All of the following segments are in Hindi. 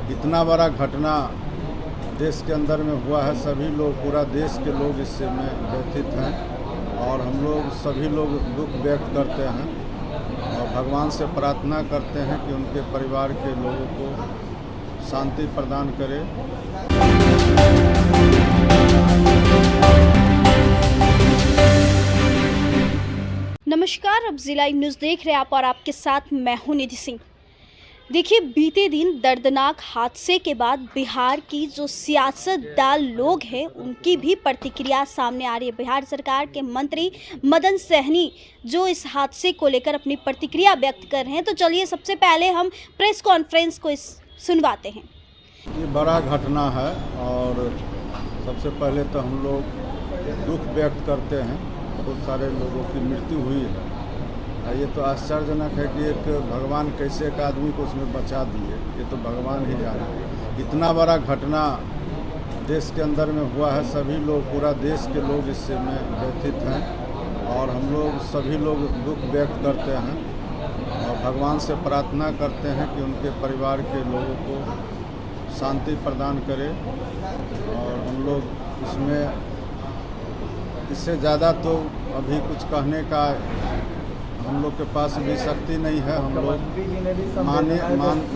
इतना बड़ा घटना देश के अंदर में हुआ है। सभी लोग, पूरा देश के लोग इससे में व्यथित हैं और हम लोग सभी लोग दुख व्यक्त करते हैं और भगवान से प्रार्थना करते हैं कि उनके परिवार के लोगों को शांति प्रदान करे। नमस्कार, अब जिला न्यूज़ देख रहे हैं आप और आपके साथ मैं हूं निधि सिंह। देखिए, बीते दिन दर्दनाक हादसे के बाद बिहार की जो सियासतदान लोग हैं उनकी भी प्रतिक्रिया सामने आ रही है। बिहार सरकार के मंत्री मदन सहनी जो इस हादसे को लेकर अपनी प्रतिक्रिया व्यक्त कर रहे हैं, तो चलिए सबसे पहले हम प्रेस कॉन्फ्रेंस को सुनवाते हैं। ये बड़ा घटना है और सबसे पहले तो हम लोग दुख व्यक्त करते हैं। बहुत सारे लोगों की मृत्यु हुई है। ये तो आश्चर्यजनक है कि एक भगवान कैसे एक आदमी को उसमें बचा दिए, ये तो भगवान ही जाने। इतना बड़ा घटना देश के अंदर में हुआ है। सभी लोग, पूरा देश के लोग इससे में व्यथित हैं और हम लोग सभी लोग दुख व्यक्त करते हैं और भगवान से प्रार्थना करते हैं कि उनके परिवार के लोगों को शांति प्रदान करे। और हम लोग इससे ज़्यादा तो अभी कुछ कहने का हम लोग के पास भी शक्ति नहीं है। हम लोग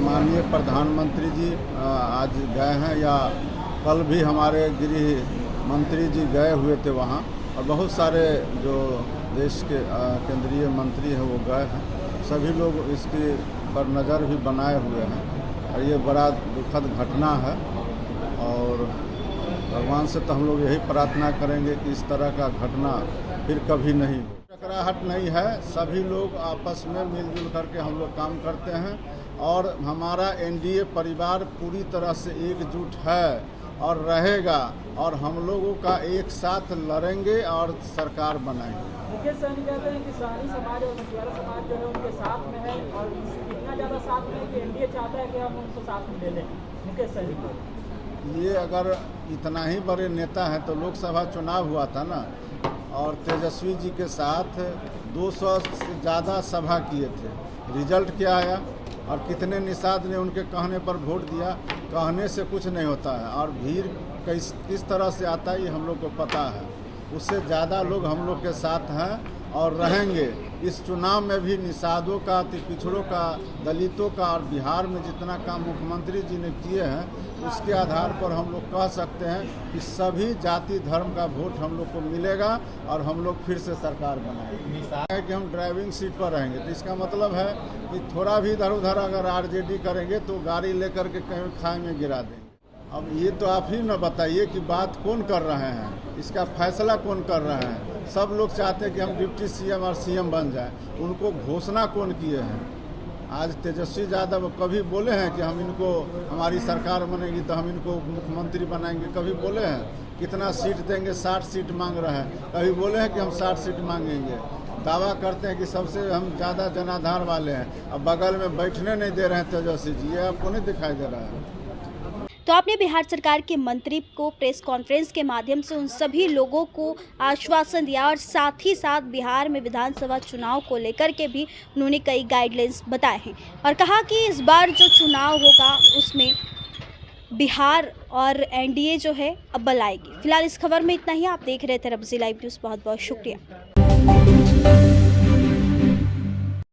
माननीय प्रधानमंत्री जी आज गए हैं, या कल भी हमारे गृह मंत्री जी गए हुए थे वहाँ, और बहुत सारे जो देश के केंद्रीय मंत्री हैं वो गए हैं। सभी लोग इसके पर नज़र भी बनाए हुए हैं और ये बड़ा दुखद घटना है। और भगवान से तो हम लोग यही प्रार्थना करेंगे कि इस तरह का घटना फिर कभी नहीं हो। टकराहट नहीं है, सभी लोग आपस में मिलजुल करके हम लोग काम करते हैं और हमारा एनडीए परिवार पूरी तरह से एकजुट है और रहेगा और हम लोगों का एक साथ लड़ेंगे और सरकार बनाएंगे। मुकेश सहनी कहते हैं कि शहरी समाज और मछुआरा समाज जो है उनके साथ में है और इतना ज़्यादा साथ में कि एनडीए चाहता है कि हम उनको साथ में ले लें। मुकेश सहनी ये अगर इतना ही बड़े नेता हैं तो लोकसभा चुनाव हुआ था ना, और तेजस्वी जी के साथ 200 से ज़्यादा सभा किए थे। रिजल्ट क्या आया और कितने निषाद ने उनके कहने पर वोट दिया? कहने से कुछ नहीं होता है और भीड़ किस तरह से आता है ये हम लोग को पता है। उससे ज़्यादा लोग हम लोग के साथ हैं और रहेंगे। इस चुनाव में भी निषादों का, पिछड़ों का, दलितों का और बिहार में जितना काम मुख्यमंत्री जी ने किए हैं उसके आधार पर हम लोग कह सकते हैं कि सभी जाति धर्म का वोट हम लोग को मिलेगा और हम लोग फिर से सरकार बनाएंगे। कि हम ड्राइविंग सीट पर रहेंगे तो इसका मतलब है कि थोड़ा भी इधर उधर अगर आरजेडी करेंगे तो गाड़ी लेकर के कहीं खाई में गिरा देंगे। अब ये तो आप ही न बताइए कि बात कौन कर रहे हैं, इसका फैसला कौन कर रहे हैं। सब लोग चाहते हैं कि हम डिप्टी सीएम और सीएम बन जाएं, उनको घोषणा कौन किए हैं? आज तेजस्वी यादव कभी बोले हैं कि हम इनको, हमारी सरकार बनेगी तो हम इनको मुख्यमंत्री बनाएंगे? कभी बोले हैं? कितना सीट देंगे? 60 सीट मांग रहे हैं। कभी बोले हैं कि हम 60 सीट मांगेंगे? दावा करते हैं कि सबसे हम ज़्यादा जनाधार वाले हैं, अब बगल में बैठने नहीं दे रहे हैं तेजस्वी जी। ये आपको नहीं दिखाई दे रहा है? तो आपने बिहार सरकार के मंत्री को प्रेस कॉन्फ्रेंस के माध्यम से उन सभी लोगों को आश्वासन दिया और साथ ही साथ बिहार में विधानसभा चुनाव को लेकर के भी उन्होंने कई गाइडलाइंस बताए हैं और कहा कि इस बार जो चुनाव होगा उसमें बिहार और एनडीए जो है अव्वल आएगी। फिलहाल इस खबर में इतना ही। आप देख रहे थे रब्जी लाइव न्यूज़। बहुत बहुत शुक्रिया।